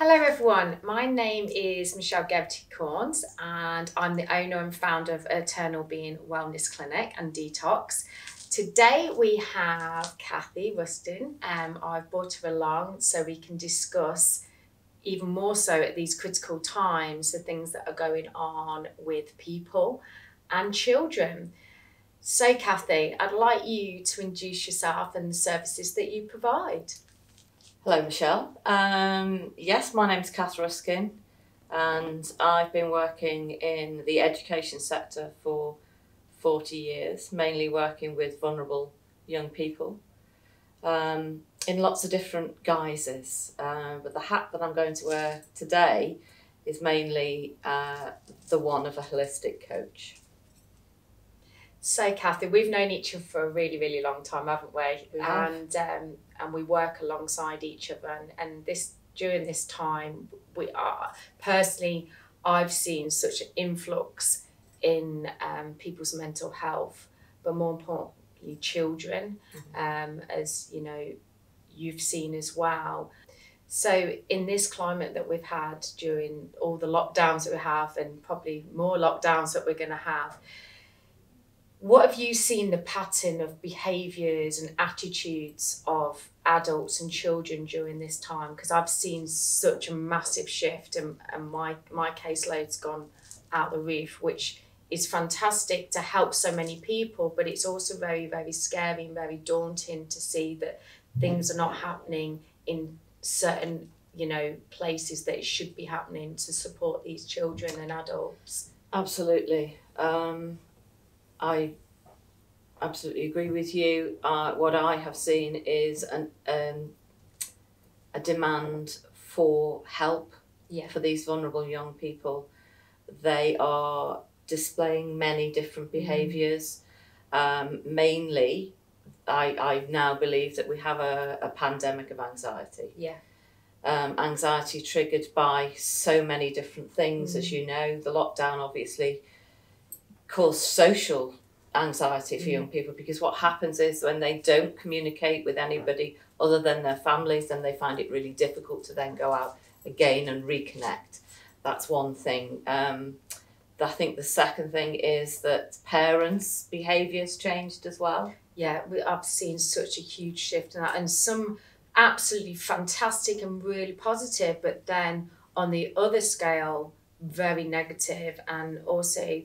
Hello everyone, my name is Michelle Gevty-Corns and I'm the owner and founder of Eternal Being Wellness Clinic and Detox. Today we have Cath Ruskin. I've brought her along so we can discuss even more so at these critical times the things that are going on with people and children. So Cathy, I'd like you to introduce yourself and the services that you provide. Hello Michelle. Yes, my name's Cath Ruskin and I've been working in the education sector for 40 years, mainly working with vulnerable young people in lots of different guises. But the hat that I'm going to wear today is mainly the one of a holistic coach. So Cathy, we've known each other for a really, really long time, haven't we? We have. And we work alongside each other. And during this time, we are personally, I've seen such an influx in people's mental health, but more importantly, children, as you know, you've seen as well. So in this climate that we've had during all the lockdowns that we have, and probably more lockdowns that we're going to have, what have you seen the pattern of behaviours and attitudes of adults and children during this time? Because I've seen such a massive shift and my caseload's gone out the roof, which is fantastic to help so many people, but it's also very, very scary and very daunting to see that things are not happening in certain, places that it should be happening to support these children and adults. Absolutely. I absolutely agree with you. What I have seen is a demand for help for these vulnerable young people. They are displaying many different behaviours. Mainly, I now believe that we have a pandemic of anxiety. Yeah. Anxiety triggered by so many different things, as you know. The lockdown obviously caused social anxiety for young people, because what happens is when they don't communicate with anybody other than their families, then they find it really difficult to then go out again and reconnect. That's one thing. I think the second thing is that parents' behaviours changed as well. Yeah, I've seen such a huge shift in that, and some absolutely fantastic and really positive, but then on the other scale, very negative, and also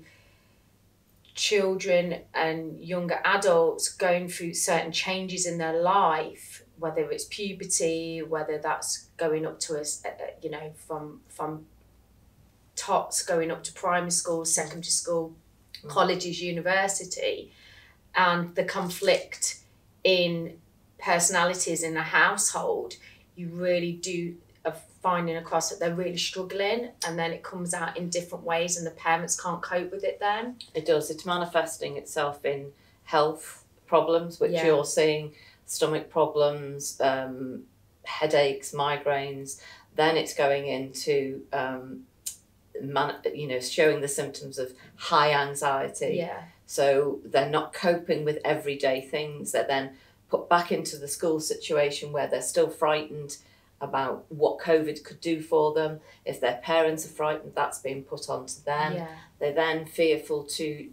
children and younger adults going through certain changes in their life, whether it's puberty, whether that's going up to us, from tots going up to primary school, secondary school, colleges, university, and the conflict in personalities in a household, you really do finding across that they're really struggling, and then it comes out in different ways and the parents can't cope with it then. It does. It's manifesting itself in health problems, which you're seeing, stomach problems, headaches, migraines. Then it's going into, showing the symptoms of high anxiety. Yeah. So they're not coping with everyday things. They're then put back into the school situation where they're still frightened about what COVID could do for them. If their parents are frightened, that's being put onto them. Yeah. They're then fearful to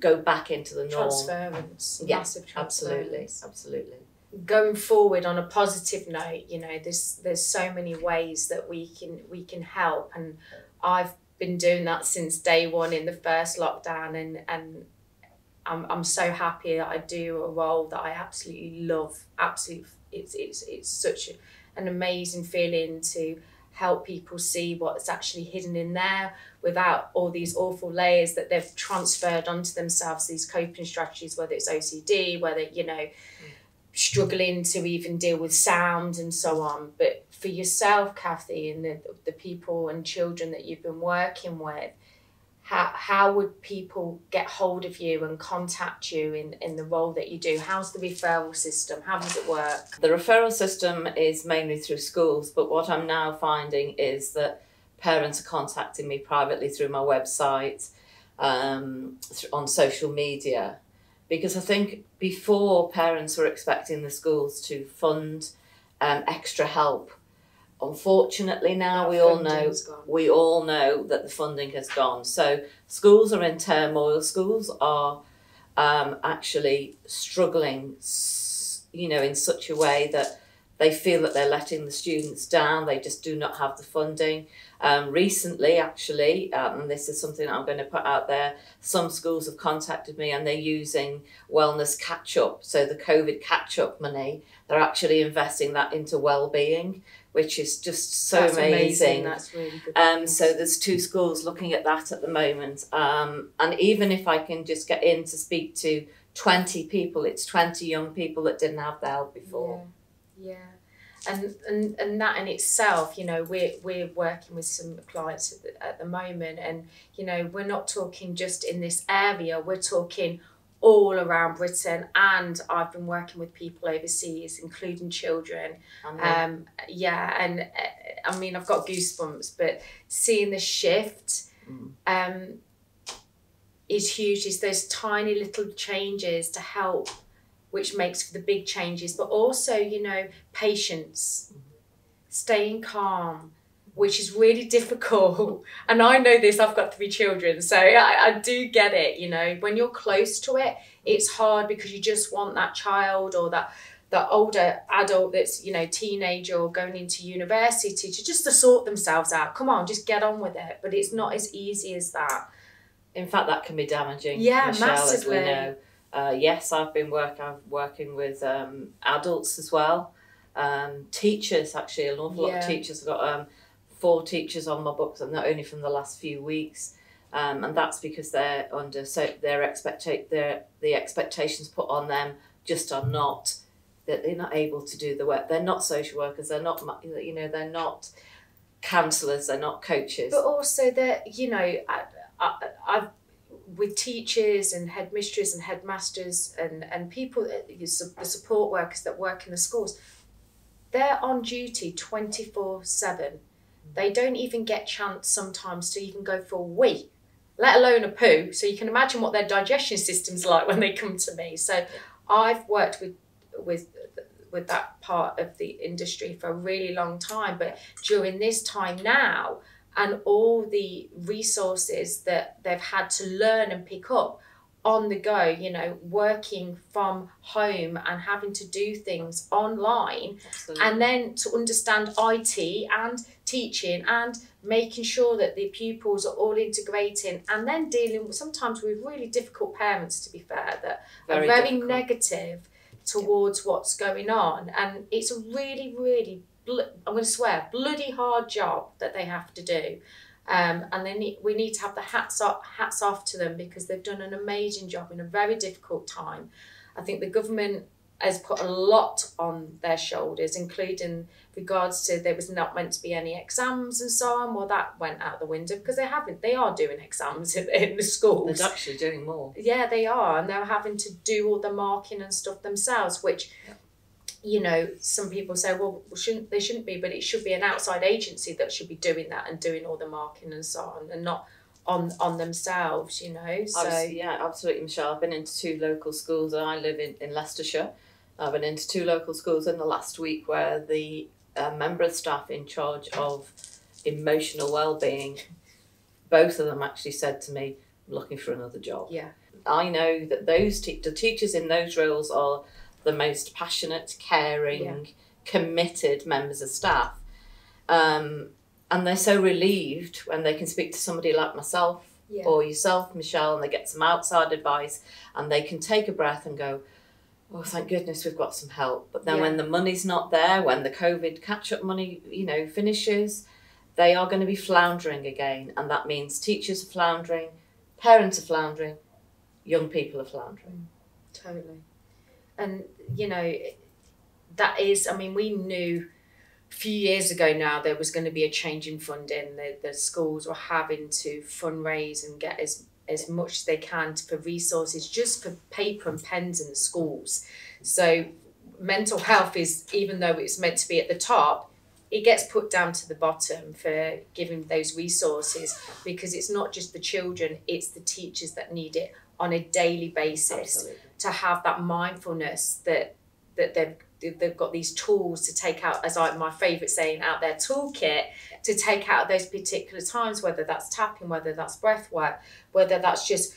go back into the norm. Transference. Massive transference. Absolutely. Going forward on a positive note, there's so many ways that we can help, and I've been doing that since day one in the first lockdown, and I'm so happy that I do a role that I absolutely love. It's such an amazing feeling to help people see what's actually hidden in there without all these awful layers that they've transferred onto themselves, these coping strategies, whether it's OCD, whether, struggling to even deal with sound and so on. But for yourself, Cathy, and the people and children that you've been working with, how would people get hold of you and contact you in the role that you do? How's the referral system? How does it work? The referral system is mainly through schools, but what I'm now finding is that parents are contacting me privately through my website, on social media, because I think before parents were expecting the schools to fund extra help Unfortunately, now That we all funding's gone. know that the funding has gone. So schools are in turmoil. Schools are actually struggling, in such a way that they feel that they're letting the students down. They just do not have the funding. Recently, actually, and this is something I'm going to put out there, some schools have contacted me and they're using wellness catch-up. So the COVID catch-up money, they're actually investing that into well-being, which is just so amazing. That's really good. So there's 2 schools looking at that at the moment. And even if I can just get in to speak to 20 people, it's 20 young people that didn't have the help before. Yeah. And that in itself, we're working with some clients at the moment, and we're not talking just in this area, we're talking all around Britain, and I've been working with people overseas, including children. I mean, I've got goosebumps, but seeing the shift is huge. Is those tiny little changes to help, which makes for the big changes, but also, patience, staying calm, which is really difficult. And I know this, I've got 3 children, so I do get it, when you're close to it, it's hard because you just want that child or that older adult that's, teenager or going into university to sort themselves out. Come on, just get on with it. But it's not as easy as that. In fact, that can be damaging, yeah, Michelle, massively. as we know. Yes, I've been working with adults as well. Teachers, actually, an awful lot of teachers. I've got 4 teachers on my books, and not only from the last few weeks. And that's because they're under the expectations put on them just are not, that they're not able to do the work. They're not social workers. They're not, they're not counsellors. They're not coaches. But also that, I've with teachers and headmistresses and headmasters and people, the support workers that work in the schools, they're on duty 24/7. They don't even get chance sometimes to even go for a wee, let alone a poo. So you can imagine what their digestion system's like when they come to me. So I've worked with that part of the industry for a really long time, but during this time now, and all the resources that they've had to learn and pick up on the go, working from home and having to do things online. Absolutely. And then to understand IT and teaching and making sure that the pupils are all integrating, and then dealing sometimes with really difficult parents, to be fair, that are very negative towards what's going on. And it's a really, really, I'm going to swear, bloody hard job that they have to do. And we need to have the hats off to them, because they've done an amazing job in a very difficult time. I think the government has put a lot on their shoulders, including regards to there was not meant to be any exams and so on. Well, that went out the window because they are doing exams in the schools. They're actually doing more. Yeah, they are. And they're having to do all the marking and stuff themselves, which... some people say, well, they shouldn't be, but it should be an outside agency that should be doing that and doing all the marking and so on, and not on themselves, So yeah, absolutely, Michelle. I've been into 2 local schools, and I live in Leicestershire. I've been into 2 local schools in the last week where the member of staff in charge of emotional well-being, both of them actually said to me, I'm looking for another job. Yeah. I know that the teachers in those roles are the most passionate, caring, committed members of staff. And they're so relieved when they can speak to somebody like myself or yourself, Michelle, and they get some outside advice, and they can take a breath and go, oh, thank goodness we've got some help. But then when the money's not there, when the COVID catch-up money, finishes, they are going to be floundering again. And that means teachers are floundering, parents are floundering, young people are floundering. Totally. And, that is, we knew a few years ago now there was going to be a change in funding. The schools were having to fundraise and get as much as they can for resources, just for paper and pens in the schools. So mental health is, even though it's meant to be at the top, it gets put down to the bottom for giving those resources, because it's not just the children, it's the teachers that need it on a daily basis. Absolutely. To have that mindfulness that they've they've got these tools to take out, as my favourite saying, out their toolkit, to take out those particular times, whether that's tapping, whether that's breath work, whether that's just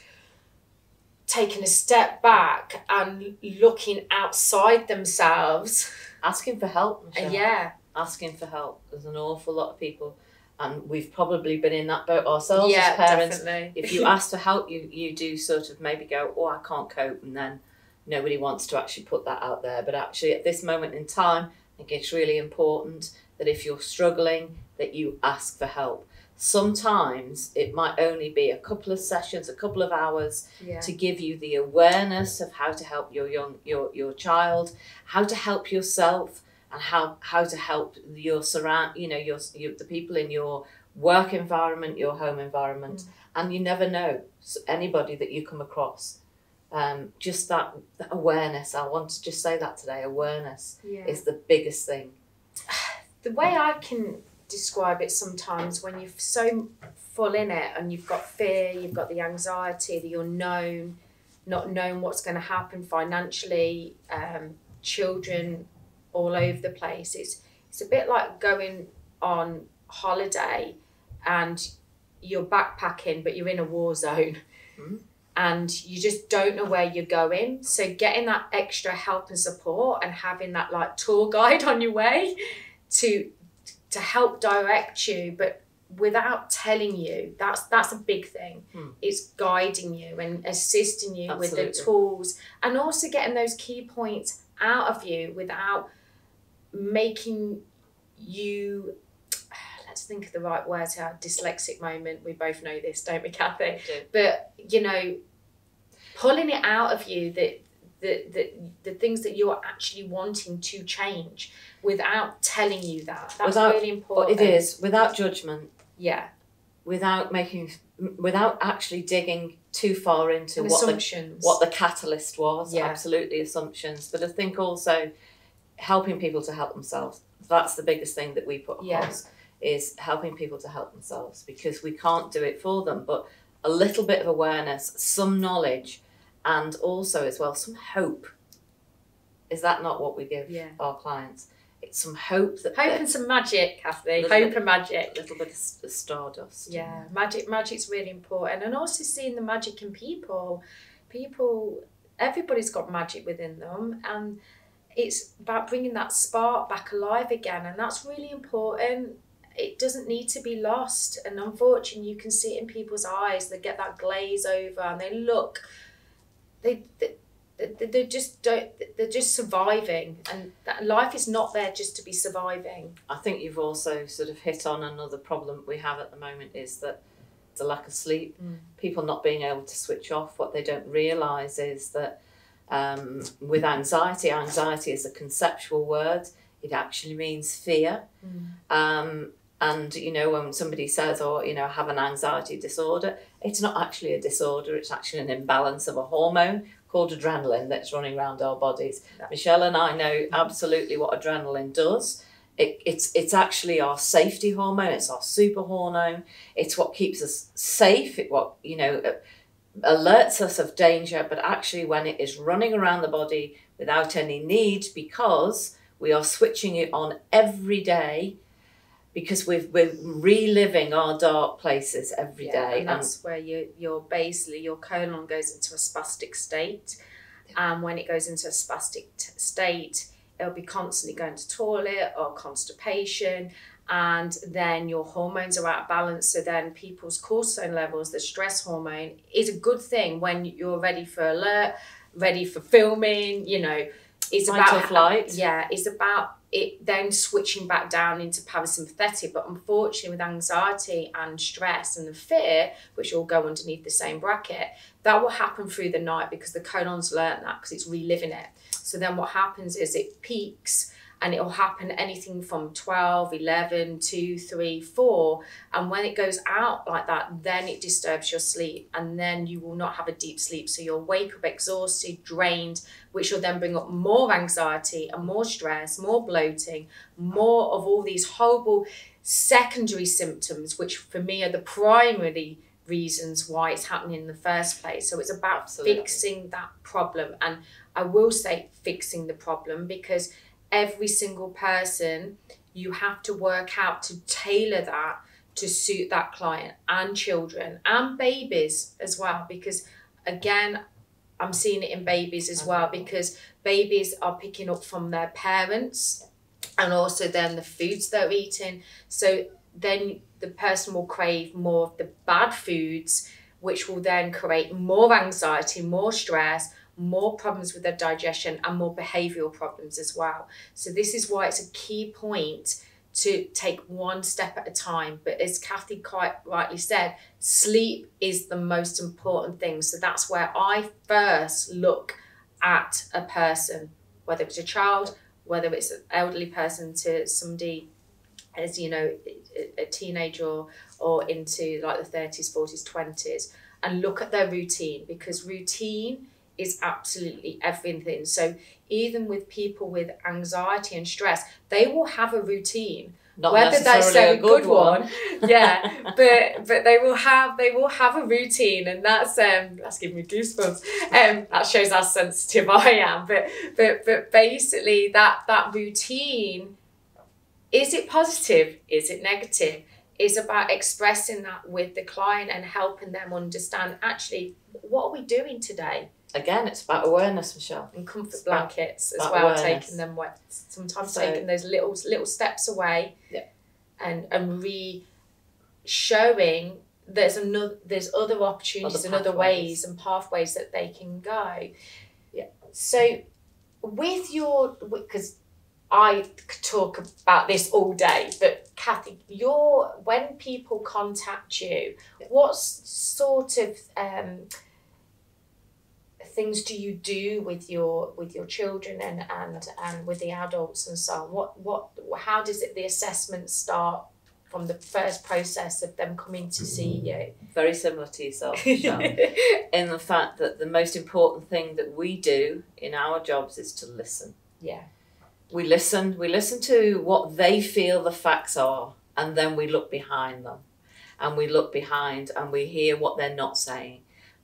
taking a step back and looking outside themselves. Asking for help, Michelle. Yeah. Asking for help. There's an awful lot of people, and we've probably been in that boat ourselves Yeah, as parents. definitely. If you ask for help, you do sort of maybe go, oh, I can't cope, and then nobody wants to actually put that out there. But actually at this moment in time, I think it's really important that if you're struggling, that you ask for help. Sometimes it might only be a couple of sessions, a couple of hours, to give you the awareness of how to help your child, how to help yourself, and how to help your the people in your work environment, your home environment. And you never know anybody that you come across. Just that awareness. I want to just say that today. Awareness is the biggest thing. The way I can describe it sometimes, when you're so full in it and you've got fear, you've got the anxiety, the unknown, not knowing what's going to happen financially, children all over the place. It's a bit like going on holiday and you're backpacking, but you're in a war zone. And you just don't know where you're going. So getting that extra help and support and having that like tour guide on your way to help direct you, but without telling you, that's a big thing. It's guiding you and assisting you with the tools, and also getting those key points out of you without making you, let's think of the right words here, dyslexic moment. We both know this, don't we, Kathy? But pulling it out of you, that the things that you're actually wanting to change without telling you that's really important. It is, without judgment. Yeah. Without actually digging too far into what the catalyst was. Absolutely, assumptions. But I think also helping people to help themselves. That's the biggest thing that we put across, is helping people to help themselves, because we can't do it for them. But a little bit of awareness, some knowledge, and also as well some hope. Is that not what we give our clients? It's some hope and some magic, Kathy. Hope and magic. A little bit of stardust. Yeah, magic's really important, and also seeing the magic in people. Everybody's got magic within them, and it's about bringing that spark back alive again, and that's really important. It doesn't need to be lost, and unfortunately you can see it in people's eyes. They get that glaze over and they look, they're just surviving, and that life is not there just to be surviving. I think you've also sort of hit on another problem we have at the moment, is that the lack of sleep. People not being able to switch off. What they don't realise is that with anxiety is a conceptual word. It actually means fear. And when somebody says, I have an anxiety disorder, it's not actually a disorder. It's actually an imbalance of a hormone called adrenaline that's running around our bodies. Michelle and I know absolutely what adrenaline does. It's actually our safety hormone. It's our super hormone. It's what keeps us safe. It alerts us of danger. But actually, when it is running around the body without any need, because we are switching it on every day, because we're reliving our dark places every day. And that's where your colon goes into a spastic state. And when it goes into a spastic state, it'll be constantly going to toilet or constipation, and then your hormones are out of balance. So then people's cortisol levels, the stress hormone, is a good thing when you're ready for alert, ready for filming, it's about flight. It's about it then switching back down into parasympathetic. But unfortunately, with anxiety and stress and the fear, which all go underneath the same bracket, that will happen through the night, because the colon's learnt that, because it's reliving it. So then what happens is it peaks, and it will happen anything from 12, 11, 2, 3, 4. And when it goes out like that, then it disturbs your sleep, and then you will not have a deep sleep. So you'll wake up exhausted, drained, which will then bring up more anxiety and more stress, more bloating, more of all these horrible secondary symptoms, which for me are the primary reasons why it's happening in the first place. So it's about fixing that problem. And I will say fixing the problem, because every single person, you have to work out to tailor that to suit that client, and children and babies as well, because again, I'm seeing it in babies as well, because babies are picking up from their parents and also then the foods they're eating. So then the person will crave more of the bad foods, which will then create more anxiety, more stress, more problems with their digestion, and more behavioural problems as well. So this is why it's a key point to take one step at a time. But as Kathy quite rightly said, sleep is the most important thing. So that's where I first look at a person, whether it's a child, whether it's an elderly person to somebody as, you know, a teenager or into like the 30s, 40s, 20s, and look at their routine, because routine is absolutely everything. So even with people with anxiety and stress, they will have a routine. Not whether that's a good one. Yeah, but they will have a routine, and that's giving me goosebumps. That shows how sensitive I am. But basically that routine, is it positive? Is it negative? Is about expressing that with the client and helping them understand, actually, what are we doing today? Again, it's about awareness, Michelle. And comfort blankets as well, awareness. Taking them away. Sometimes taking those little steps away, yeah, and showing there's other opportunities and other ways and pathways that they can go. Yeah. So because I could talk about this all day, but Kathy, when people contact you, what sort of things do you do with your children and with the adults and so on? How does the assessment start from the first process of them coming to see you? Very similar to yourself, Michelle, in the fact that the most important thing that we do in our jobs is to listen. Yeah. We listen to what they feel the facts are, and then we look behind them. And we look behind and we hear what they're not saying.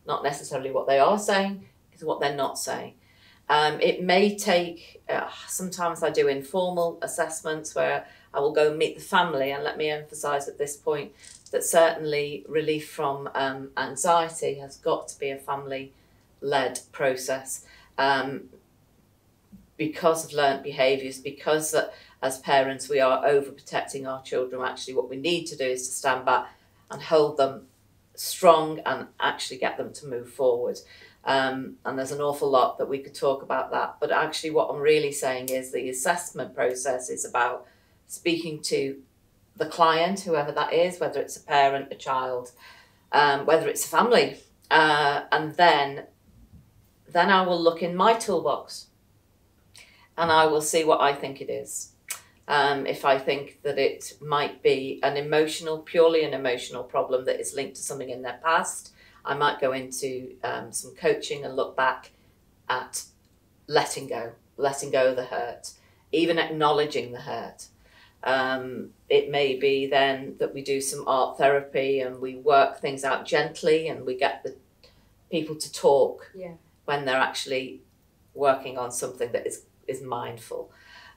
Not necessarily what they are saying, it's what they're not saying. It may take, sometimes I do informal assessments where I will go and meet the family, and let me emphasise at this point that certainly relief from anxiety has got to be a family-led process. Because of learnt behaviours, because as parents we are overprotecting our children. Actually what we need to do is to stand back and hold them strong and actually get them to move forward. And there's an awful lot that we could talk about that. But actually what I'm really saying is the assessment process is about speaking to the client, whoever that is, whether it's a parent, a child, whether it's a family. And then I will look in my toolbox, and I will see what I think it is. If I think that it might be purely an emotional problem that is linked to something in their past, I might go into some coaching and look back at letting go of the hurt, even acknowledging the hurt. It may be then that we do some art therapy and we work things out gently, and we get the people to talk when they're actually working on something that is mindful.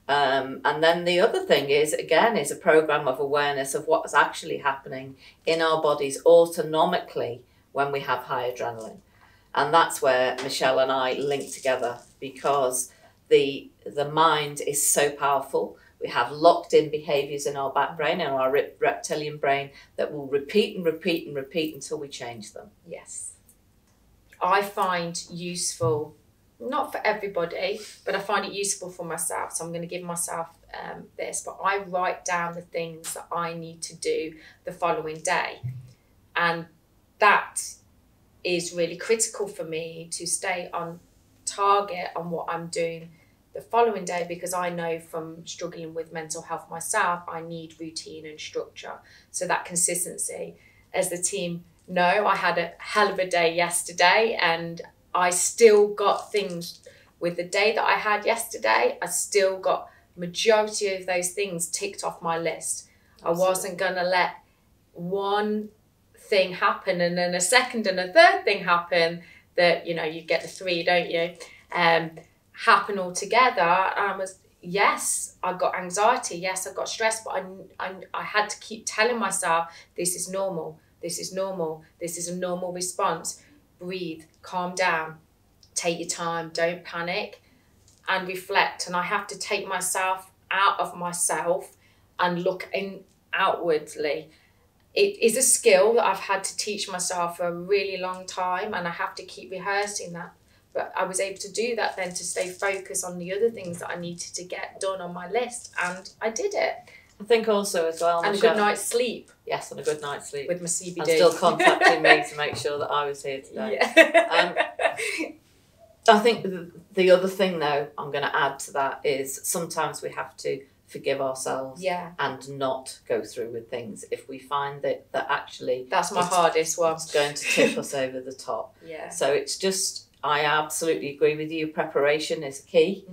And then the other thing is a program of awareness of what's actually happening in our bodies autonomically when we have high adrenaline. And that's where Michelle and I link together, because the mind is so powerful. We have locked in behaviours in our back brain and our reptilian brain that will repeat and repeat and repeat until we change them. Yes. I find useful, not for everybody, but I find it useful for myself. So I'm going to give myself this, but I write down the things that I need to do the following day. And that is really critical for me to stay on target on what I'm doing the following day, because I know from struggling with mental health myself, I need routine and structure. So that consistency. As the team know, I had a hell of a day yesterday, and I still got things with the day that I had yesterday. I still got majority of those things ticked off my list. Absolutely. I wasn't going to let one thing happen and then a second and a third thing happen that, you get the three, don't you? Happen all together. I was, yes, I got anxiety. Yes, I got stress, but I had to keep telling myself, this is normal. This is normal. This is a normal response. Breathe, calm down, take your time, don't panic, and reflect. And I have to take myself out of myself and look outwardly. It is a skill that I've had to teach myself for a really long time, and I have to keep rehearsing that. But I was able to do that then to stay focused on the other things that I needed to get done on my list, and I did it. I think also as well, and Michelle, a good night's sleep. Yes, and a good night's sleep. With my CBD. And still contacting me to make sure that I was here today. Yeah. I think the other thing, though, I'm going to add to that is sometimes we have to forgive ourselves and not go through with things if we find that actually... That's my hardest one. It's going to tip us over the top. Yeah. So it's just... I absolutely agree with you. Preparation is key.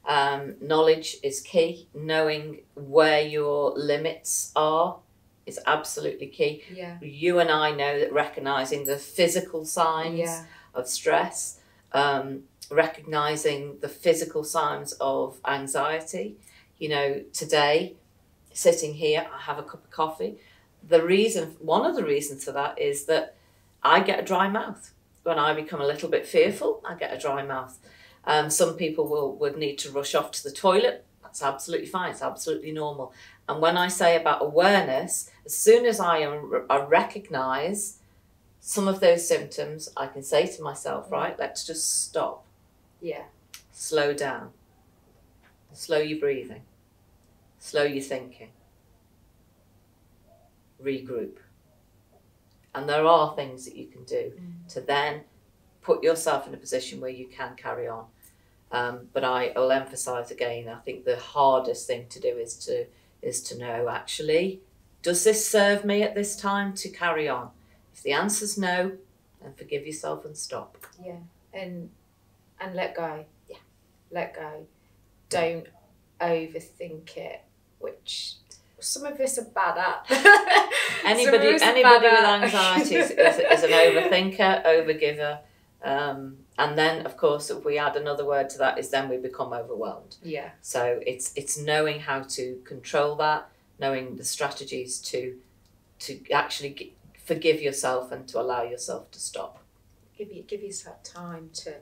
Knowledge is key. Knowing where your limits are is absolutely key. Yeah. You and I know that recognising the physical signs of stress, recognising the physical signs of anxiety. You know, today, sitting here, I have a cup of coffee. One of the reasons for that is that I get a dry mouth. When I become a little bit fearful, I get a dry mouth. Some people would need to rush off to the toilet. That's absolutely fine. It's absolutely normal. And when I say about awareness, as soon as I recognise some of those symptoms, I can say to myself, right, let's just stop. Yeah. Slow down. Slow your breathing. Slow your thinking. Regroup. And there are things that you can do to then put yourself in a position where you can carry on. But I will emphasise again, I think the hardest thing to do is to know, actually, does this serve me at this time to carry on? If the answer's no, then forgive yourself and stop. Yeah, and let go. Yeah, let go. Don't overthink it, which some of us are bad at. Anybody with anxiety is an overthinker, overgiver. And then, of course, if we add another word to that, is then we become overwhelmed. Yeah. So it's knowing how to control that, knowing the strategies to actually forgive yourself and to allow yourself to stop. Give yourself time to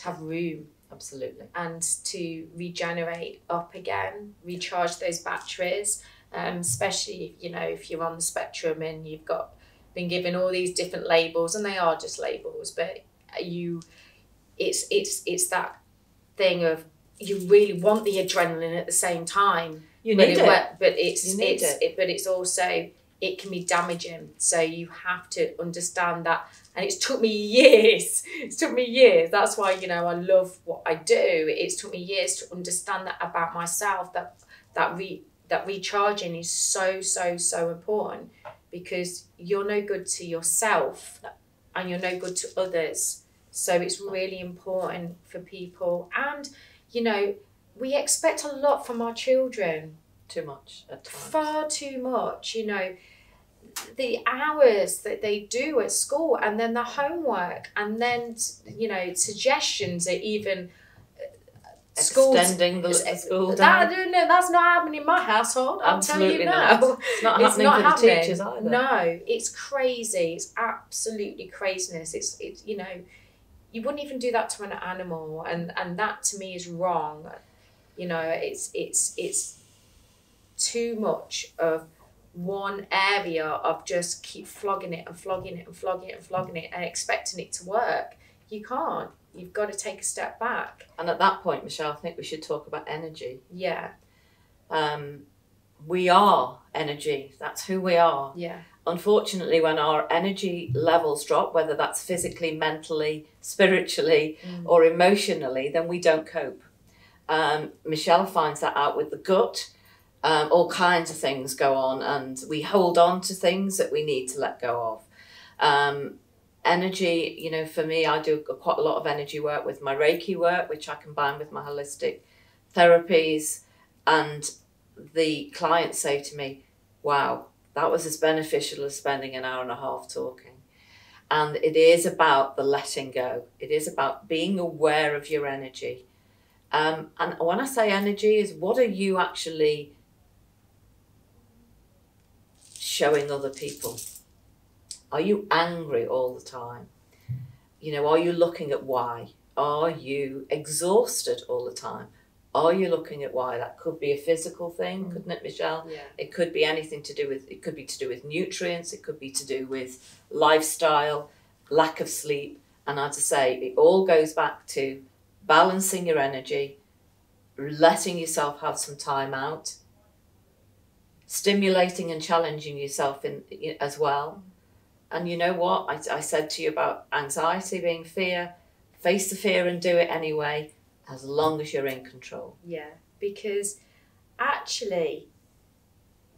have room. Absolutely. And to regenerate up again, recharge those batteries. Especially if you're on the spectrum and you've been given all these different labels, and they are just labels, but it's that thing of you really want the adrenaline at the same time. You need it. But it's also, it can be damaging. So you have to understand that. And it's took me years. That's why, I love what I do. It's took me years to understand that about myself, that recharging is so, so, so important, because you're no good to yourself and you're no good to others. So it's really important for people. And, we expect a lot from our children. Too much at times. Far too much, the hours that they do at school, and then the homework, and then, suggestions are even... Extending the school day. No, that's not happening in my household. I'll tell you now. It's not happening for the teachers either. No, it's crazy. It's absolutely craziness. It's you wouldn't even do that to an animal, and that to me is wrong. It's too much of one area of just keep flogging it and flogging it and flogging it and flogging it and expecting it to work. You can't. You've got to take a step back. And at that point, Michelle, I think we should talk about energy. Yeah. We are energy. That's who we are. Yeah. Unfortunately, when our energy levels drop, whether that's physically, mentally, spiritually, or emotionally, then we don't cope. Michelle finds that out with the gut. All kinds of things go on, and we hold on to things that we need to let go of. Energy, for me, I do quite a lot of energy work with my Reiki work, which I combine with my holistic therapies. And the clients say to me, wow, that was as beneficial as spending an hour and a half talking. And it is about the letting go. It is about being aware of your energy. And when I say energy, is what are you actually showing other people? Are you angry all the time? You know, are you looking at why? Are you exhausted all the time? Are you looking at why? That could be a physical thing, couldn't it, Michelle? Yeah. It could be anything to do with, it could be to do with nutrients, it could be to do with lifestyle, lack of sleep. And as I say, it all goes back to balancing your energy, letting yourself have some time out, stimulating and challenging yourself in as well. And you know what? I said to you about anxiety being fear. Face the fear and do it anyway, as long as you're in control. Yeah, because actually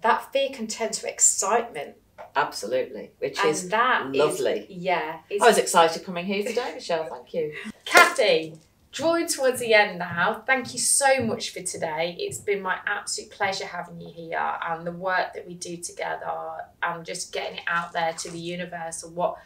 that fear can turn to excitement. Absolutely, which And is that lovely. I was excited coming here today, Michelle. Thank you. Cathy, drawing towards the end now, thank you so much for today. It's been my absolute pleasure having you here, and the work that we do together and just getting it out there to the universe of what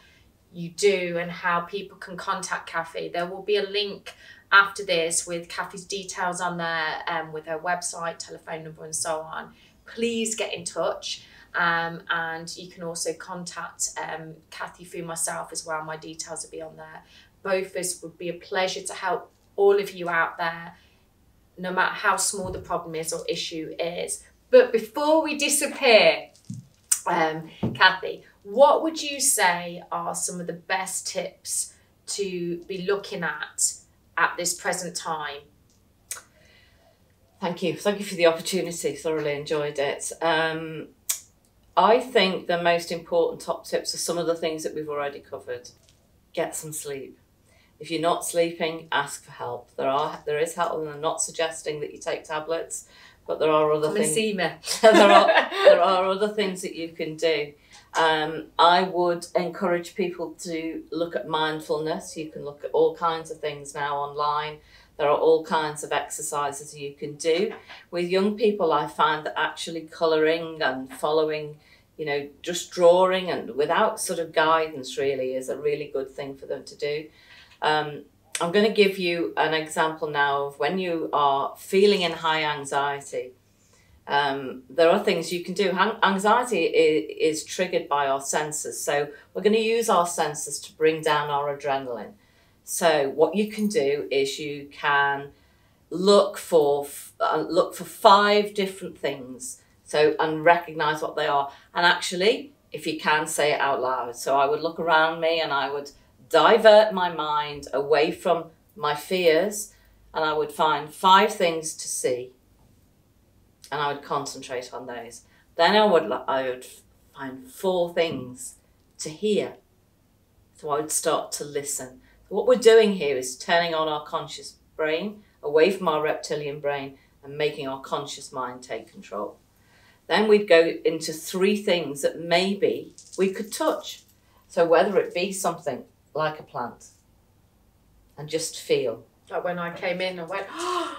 you do and how people can contact Cathy. There will be a link after this with Cathy's details on there, with her website, telephone number and so on. Please get in touch. And you can also contact Cathy through myself as well. My details will be on there. Both of us would be a pleasure to help all of you out there, no matter how small the problem is or issue is. But before we disappear, Cathy, what would you say are some of the best tips to be looking at this present time? Thank you. Thank you for the opportunity. Thoroughly enjoyed it. I think the most important top tips are some of the things that we've already covered. Get some sleep. If you're not sleeping, ask for help. There is help, and I'm not suggesting that you take tablets, but there are other things. Come and see me. there are other things that you can do. I would encourage people to look at mindfulness. You can look at all kinds of things now online. There are all kinds of exercises you can do. With young people, I find that actually colouring and following, you know, just drawing and without sort of guidance really is a really good thing for them to do. I'm going to give you an example now of when you are feeling in high anxiety. There are things you can do. Anxiety is triggered by our senses. So we're going to use our senses to bring down our adrenaline. So what you can do is you can look for 5 different things. So, and recognize what they are. And actually, if you can, say it out loud. So I would look around me and I would divert my mind away from my fears, and I would find 5 things to see. And I would concentrate on those. Then I would find 4 things to hear. So I would start to listen. What we're doing here is turning on our conscious brain away from our reptilian brain and making our conscious mind take control. Then we'd go into 3 things that maybe we could touch. So whether it be something like a plant and just feel. Like when I came in, I went, oh,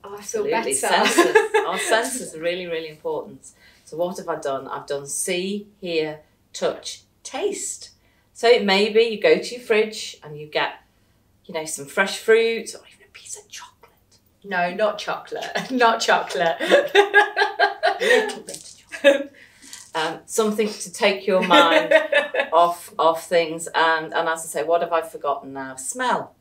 I feel Absolutely. better. Our senses are really, really important. So what have I done? I've done see, hear, touch, taste. So it may be you go to your fridge and you get, you know, some fresh fruit or even a piece of chocolate. No, not chocolate. Not chocolate. A little bit of chocolate. Something to take your mind off things. And as I say, what have I forgotten now? Smell.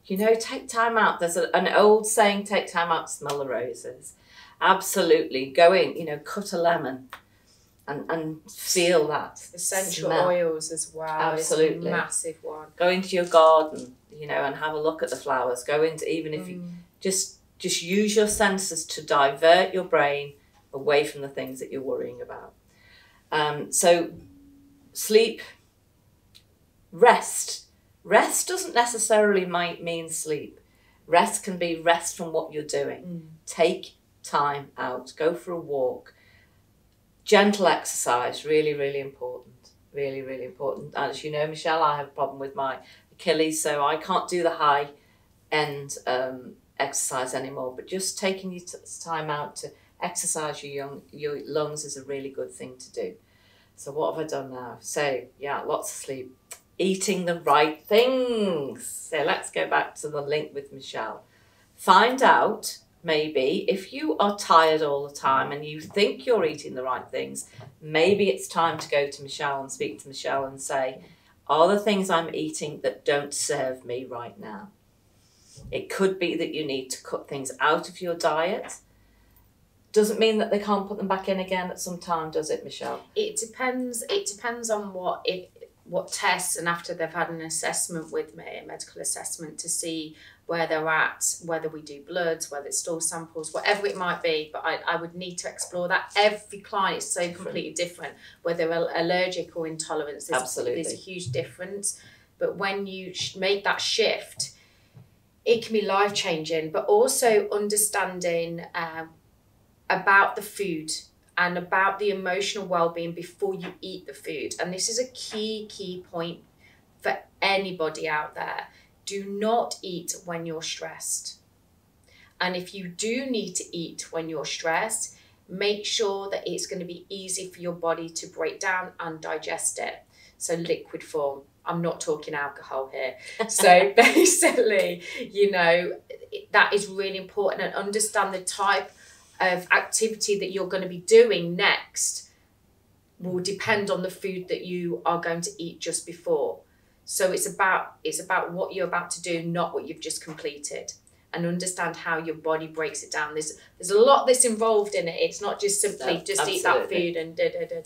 You know, take time out. There's an old saying, take time out to smell the roses. Absolutely. Go in, you know, cut a lemon. And feel that. Essential smell. Oils as well. Absolutely. It's a massive one. Go into your garden, you know, and have a look at the flowers. Go into, even if you just use your senses to divert your brain away from the things that you're worrying about. So sleep, rest. Rest doesn't necessarily mean sleep. Rest can be rest from what you're doing. Take time out. Go for a walk. Gentle exercise, really, really important. Really, really important. As you know, Michelle, I have a problem with my Achilles, so I can't do the high-end exercise anymore. But just taking your time out to exercise your lungs is a really good thing to do. So what have I done now? So, yeah, lots of sleep. Eating the right things. So let's go back to the link with Michelle. find out maybe if you are tired all the time and you think you're eating the right things, maybe it's time to go to Michelle and speak to Michelle and say, are the things I'm eating that don't serve me right now? It could be that you need to cut things out of your diet. Doesn't mean that they can't put them back in again at some time, does it, Michelle? It depends. It depends on what tests, and after they've had an assessment with me, a medical assessment, to see where they're at, whether we do bloods, whether it's stool samples, whatever it might be. But I would need to explore that. Every client is so completely different, whether they're allergic or intolerant. Absolutely. There's a huge difference. But when you make that shift, it can be life-changing, but also understanding about the food and about the emotional well-being before you eat the food. And this is a key point for anybody out there. Do not eat when you're stressed. And if you do need to eat when you're stressed, make sure that it's going to be easy for your body to break down and digest it. So liquid form. I'm not talking alcohol here. So basically, that is really important, and understand the type of activity that you're going to be doing next will depend on the food that you are going to eat just before. So it's about what you're about to do, not what you've just completed, and understand how your body breaks it down. There's a lot that's involved in it. It's not just simply eat that food and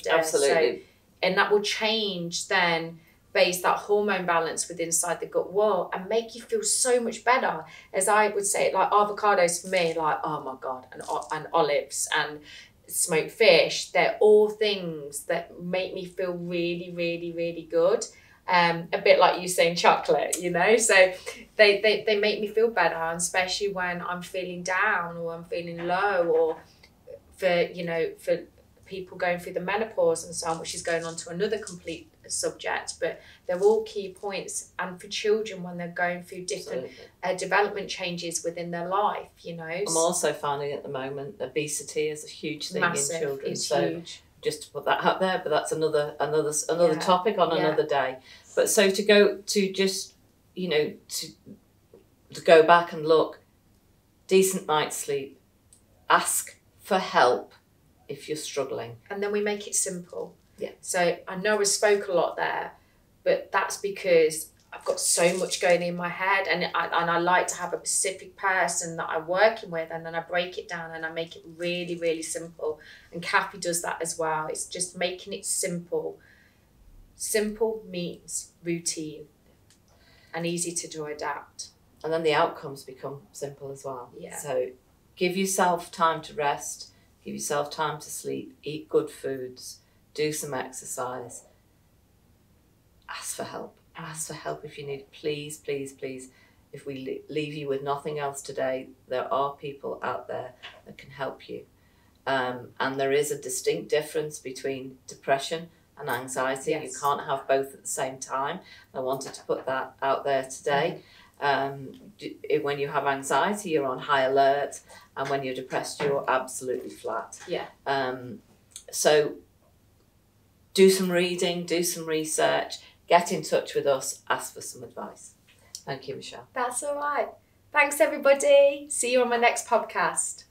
Absolutely. So, and that will change then base that hormone balance within inside the gut wall and make you feel so much better. As I would say, like avocados for me, like, oh my God, and olives and smoked fish, they're all things that make me feel really, really, really good. A bit like you saying chocolate, so they make me feel better, and especially when I'm feeling down or I'm feeling low, or for people going through the menopause and so on, which is going on to another complete subject, but they're all key points. And for children, when they're going through different development changes within their life, I'm also finding at the moment obesity is a huge thing in children. It's so huge. Just to put that out there, but that's another topic on another day. But so to go to just to go back and look, decent night's sleep, ask for help if you're struggling, and then we make it simple. Yeah. So I know I spoke a lot there, but that's because I've got so much going in my head, and I like to have a specific person that I'm working with, and then I break it down and I make it really, really simple. And Kathy does that as well. It's just making it simple. Simple means routine and easy to adapt. And then the outcomes become simple as well. Yeah. So give yourself time to rest, give yourself time to sleep, eat good foods, do some exercise, ask for help. Ask for help if you need. Please, please, please. If we leave you with nothing else today, there are people out there that can help you. And there is a distinct difference between depression and anxiety. Yes. You can't have both at the same time. I wanted to put that out there today. When you have anxiety, you're on high alert, and when you're depressed, you're absolutely flat. Yeah. So do some reading, do some research, get in touch with us, ask for some advice. Thank you, Michelle. That's all right. Thanks, everybody. See you on my next podcast.